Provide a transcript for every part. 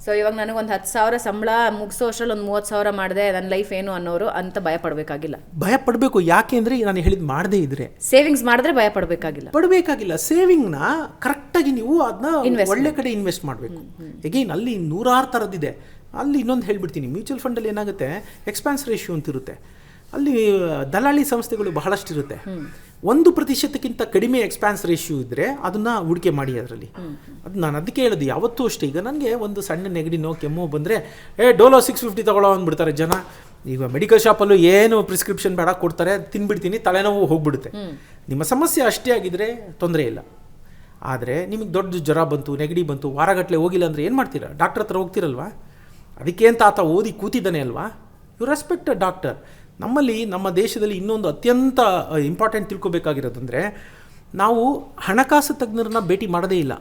So ಇವಾಗ ನನಗೊಂದು 10,000 ಸಂಬಳ ಮುಗಿಸೋ ಅಷ್ಟರಲ್ಲಿ ಒಂದು 30,000 ಮಾಡಿದೆ, ನನ್ನ ಲೈಫ್ ಏನು ಅನ್ನೋರು ಅಂತ ಭಯ ಪಡಬೇಕಾಗಿಲ್ಲ. ಭಯ ಪಡಬೇಕು. ಯಾಕೆಂದರೆ ನಾನು ಹೇಳಿದ್ದು ಮಾಡದೇ ಇದ್ರೆ ಸೇವಿಂಗ್ಸ್ ಮಾಡಿದ್ರೆ ಭಯ ಪಡಬೇಕಾಗಿಲ್ಲ. ಸೇವಿಂಗ್ನ ಕರೆಕ್ಟಾಗಿ ನೀವು ಅದನ್ನ ಒಳ್ಳೆ ಕಡೆ ಇನ್ವೆಸ್ಟ್ ಮಾಡಬೇಕು. ಎಗೈನ್ ಅಲ್ಲಿ 100 ಥರದ್ದಿದೆ. ಅಲ್ಲಿ ಇನ್ನೊಂದು ಹೇಳ್ಬಿಡ್ತೀನಿ, ಮ್ಯೂಚುವಲ್ ಫಂಡಲ್ಲಿ ಏನಾಗುತ್ತೆ, ಎಕ್ಸ್ಪಾನ್ಸ್ ರೇಷಿಯೋ ಅಂತ ಇರುತ್ತೆ. ಅಲ್ಲಿ ದಲಾಳಿ ಸಂಸ್ಥೆಗಳು ಬಹಳಷ್ಟು ಇರುತ್ತೆ. 1% ಕಡಿಮೆ ಎಕ್ಸ್ಪಾನ್ಸ್ ರೇಷಿಯೋ ಇದ್ದರೆ ಅದನ್ನು ಹೂಡಿಕೆ ಮಾಡಿ. ಅದರಲ್ಲಿ ಅದು ನಾನು ಅದಕ್ಕೆ ಹೇಳೋದು ಯಾವತ್ತೂ ಅಷ್ಟೇ. ಈಗ ನನಗೆ ಒಂದು ಸಣ್ಣ ನೆಗಡಿನೋ ಕೆಮ್ಮು ಬಂದರೆ ಡೋಲೋ 650 ತಗೊಳ್ಳೋ ಅಂದ್ಬಿಡ್ತಾರೆ ಜನ. ಈಗ ಮೆಡಿಕಲ್ ಶಾಪಲ್ಲೂ ಏನು ಪ್ರಿಸ್ಕ್ರಿಪ್ಷನ್ ಬೇಡ ಕೊಡ್ತಾರೆ, ತಿನ್ಬಿಡ್ತೀನಿ, ತಲೆನೋವು ಹೋಗ್ಬಿಡುತ್ತೆ. ನಿಮ್ಮ ಸಮಸ್ಯೆ ಅಷ್ಟೇ ಆಗಿದ್ರೆ ತೊಂದರೆ ಇಲ್ಲ. ಆದರೆ ನಿಮಗೆ ದೊಡ್ಡ ಜ್ವರ ಬಂತು, ನೆಗಡಿ ಬಂತು, ವಾರಗಟ್ಟಲೆ ಹೋಗಿಲ್ಲ ಅಂದರೆ ಏನು ಮಾಡ್ತೀರಾ? ಡಾಕ್ಟರ್ ಹತ್ರ ಹೋಗ್ತಿರಲ್ವಾ? ಅದಕ್ಕೆ ಅಂತ ಆತ ಓದಿ ಕೂತಿದ್ದಾನೆ ಅಲ್ವಾ? You respect a doctor. ನಮ್ಮಲ್ಲಿ ನಮ್ಮ ದೇಶದಲ್ಲಿ ಇನ್ನೊಂದು ಅತ್ಯಂತ ಇಂಪಾರ್ಟೆಂಟ್ ತಿಳ್ಕೊಬೇಕಾಗಿರೋದಂದರೆ, ನಾವು ಹಣಕಾಸು ತಜ್ಞರನ್ನ ಭೇಟಿ ಮಾಡೋದೇ ಇಲ್ಲ.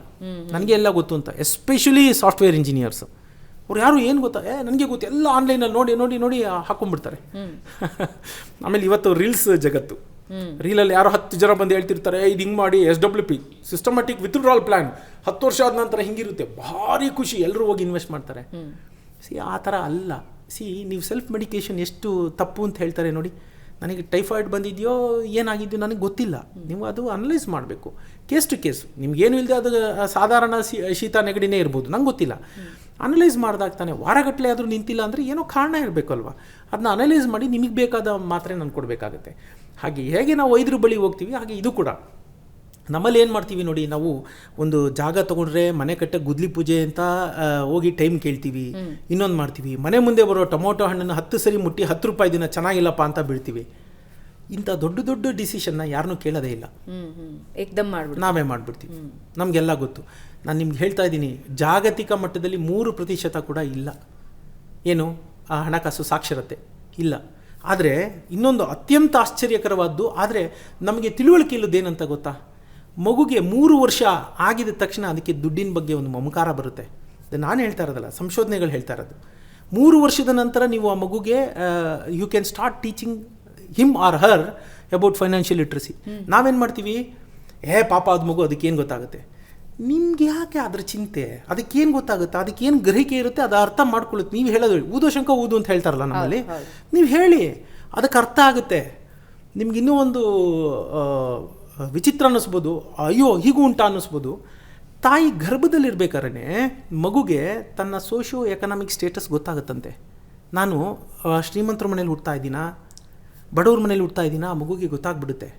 ನನಗೆ ಎಲ್ಲ ಗೊತ್ತು ಅಂತ. ಎಸ್ಪೆಷಲಿ ಸಾಫ್ಟ್ವೇರ್ ಇಂಜಿನಿಯರ್ಸ್ ಅವ್ರು ಯಾರು ಏನು ಗೊತ್ತಾ, ನನಗೆ ಗೊತ್ತು, ಎಲ್ಲ ಆನ್ಲೈನಲ್ಲಿ ನೋಡಿ ನೋಡಿ ನೋಡಿ ಹಾಕೊಂಡ್ಬಿಡ್ತಾರೆ. ಆಮೇಲೆ ಇವತ್ತು ರೀಲ್ಸ್ ಜಗತ್ತು. ರೀಲಲ್ಲಿ ಯಾರೋ 10 ಜನ ಬಂದು ಹೇಳ್ತಿರ್ತಾರೆ, ಇದು ಹಿಂಗೆ ಮಾಡಿ SWP ಸಿಸ್ಟಮ್ಯಾಟಿಕ್ ವಿತ್ಡ್ರಾಲ್ ಪ್ಲ್ಯಾನ್ 10 ವರ್ಷ ಆದ ನಂತರ ಹಿಂಗಿರುತ್ತೆ, ಭಾರಿ ಖುಷಿ, ಎಲ್ಲರೂ ಹೋಗಿ ಇನ್ವೆಸ್ಟ್ ಮಾಡ್ತಾರೆ. ಆ ಥರ ಅಲ್ಲ. ನೀವು ಸೆಲ್ಫ್ ಮೆಡಿಕೇಷನ್ ಎಷ್ಟು ತಪ್ಪು ಅಂತ ಹೇಳ್ತಾರೆ ನೋಡಿ. ನನಗೆ ಟೈಫಾಯ್ಡ್ ಬಂದಿದೆಯೋ ಏನಾಗಿದೆಯೋ ನನಗೆ ಗೊತ್ತಿಲ್ಲ. ನೀವು ಅದು ಅನಲೈಸ್ ಮಾಡಬೇಕು ಕೇಸ್ ಟು ಕೇಸ್. ನಿಮ್ಗೇನು ಇಲ್ಲದೆ ಅದು ಸಾಧಾರಣ ಶೀತ ನೆಗಡಿನೇ ಇರ್ಬೋದು, ನಂಗೆ ಗೊತ್ತಿಲ್ಲ. ಅನಲೈಸ್ ಮಾಡಿದಾಗ ತಾನೆ. ವಾರಗಟ್ಟಲೆ ಆದರೂ ನಿಂತಿಲ್ಲ ಅಂದರೆ ಏನೋ ಕಾರಣ ಇರಬೇಕು ಅಲ್ವಾ? ಅದನ್ನ ಅನಲೈಸ್ ಮಾಡಿ ನಿಮಗೆ ಬೇಕಾದ ಮಾತ್ರೆ ನಾನು ಕೊಡಬೇಕಾಗತ್ತೆ. ಹಾಗೆ ಹೇಗೆ ನಾವು ವೈದ್ಯರ ಬಳಿ ಹೋಗ್ತೀವಿ, ಹಾಗೆ ಇದು ಕೂಡ ನಮ್ಮಲ್ಲಿ ಏನು ಮಾಡ್ತೀವಿ ನೋಡಿ, ನಾವು ಒಂದು ಜಾಗ ತೊಗೊಂಡ್ರೆ ಮನೆ ಕಟ್ಟೆ ಗುದ್ಲಿ ಪೂಜೆ ಅಂತ ಹೋಗಿ ಟೈಮ್ ಕೇಳ್ತೀವಿ. ಇನ್ನೊಂದು ಮಾಡ್ತೀವಿ, ಮನೆ ಮುಂದೆ ಬರೋ ಟೊಮೊಟೊ ಹಣ್ಣನ್ನು 10 ಸರಿ ಮುಟ್ಟಿ 10 ರೂಪಾಯಿ ದಿನ ಚೆನ್ನಾಗಿಲ್ಲಪ್ಪ ಅಂತ ಬೀಳ್ತೀವಿ. ಇಂಥ ದೊಡ್ಡ ದೊಡ್ಡ ಡಿಸಿಷನ್ನ ಯಾರನ್ನೂ ಕೇಳೋದೇ ಇಲ್ಲ, ಏಕ್ದಮ್ ನಾವೇ ಮಾಡಿಬಿಡ್ತೀವಿ. ನಮಗೆಲ್ಲ ಗೊತ್ತು. ನಾನು ನಿಮ್ಗೆ ಹೇಳ್ತಾ ಇದ್ದೀನಿ, ಜಾಗತಿಕ ಮಟ್ಟದಲ್ಲಿ 3% ಕೂಡ ಇಲ್ಲ ಏನು ಹಣಕಾಸು ಸಾಕ್ಷರತೆ ಇಲ್ಲ. ಆದರೆ ಇನ್ನೊಂದು ಅತ್ಯಂತ ಆಶ್ಚರ್ಯಕರವಾದ್ದು, ಆದರೆ ನಮಗೆ ತಿಳುವಳಿಕೆ ಇಲ್ಲದೇನಂತ ಗೊತ್ತಾ? ಮಗುಗೆ 3 ವರ್ಷ ಆಗಿದ ತಕ್ಷಣ ಅದಕ್ಕೆ ದುಡ್ಡಿನ ಬಗ್ಗೆ ಒಂದು ಮಮಕಾರ ಬರುತ್ತೆ. ನಾನು ಹೇಳ್ತಾ ಇರೋದಲ್ಲ, ಸಂಶೋಧನೆಗಳು ಹೇಳ್ತಾ ಇರೋದು. 3 ವರ್ಷದ ನಂತರ ನೀವು ಆ ಮಗುಗೆ you can start teaching him or her about financial literacy. ನಾವೇನು ಮಾಡ್ತೀವಿ, ಪಾಪ ಅದು ಮಗು, ಅದಕ್ಕೇನು ಗೊತ್ತಾಗುತ್ತೆ? ನಿಮ್ಗೆ ಯಾಕೆ ಅದ್ರ ಚಿಂತೆ? ಅದಕ್ಕೇನು ಗೊತ್ತಾಗುತ್ತೆ? ಅದಕ್ಕೇನು ಗ್ರಹಿಕೆ ಇರುತ್ತೆ, ಅದು ಅರ್ಥ ಮಾಡ್ಕೊಳ್ಳುತ್ತೆ. ನೀವು ಹೇಳೋದು ಊದೋ ಶಂಕ ಊದು ಅಂತ ಹೇಳ್ತಾರಲ್ಲ ನಮ್ಮಲ್ಲಿ, ನೀವು ಹೇಳಿ, ಅದಕ್ಕೆ ಅರ್ಥ ಆಗುತ್ತೆ. ನಿಮ್ಗೆ ಇನ್ನೂ ಒಂದು ವಿಚಿತ್ರ ಅನ್ನಿಸ್ಬೋದು, ಅಯ್ಯೋ ಹೀಗೂ ಉಂಟಾ ಅನ್ನಿಸ್ಬೋದು. ತಾಯಿ ಗರ್ಭದಲ್ಲಿರ್ಬೇಕಾದ್ರೆ ಮಗುಗೆ ತನ್ನ ಸೋಷಿಯೋ ಎಕನಾಮಿಕ್ ಸ್ಟೇಟಸ್ ಗೊತ್ತಾಗುತ್ತಂತೆ. ನಾನು ಶ್ರೀಮಂತರ ಮನೇಲಿ ಹುಡ್ತಾ ಇದ್ದೀನಾ, ಬಡವ್ರ ಮನೇಲಿ ಹುಡ್ತಾ ಇದ್ದೀನಾ, ಮಗುಗೆ ಗೊತ್ತಾಗ್ಬಿಡುತ್ತೆ.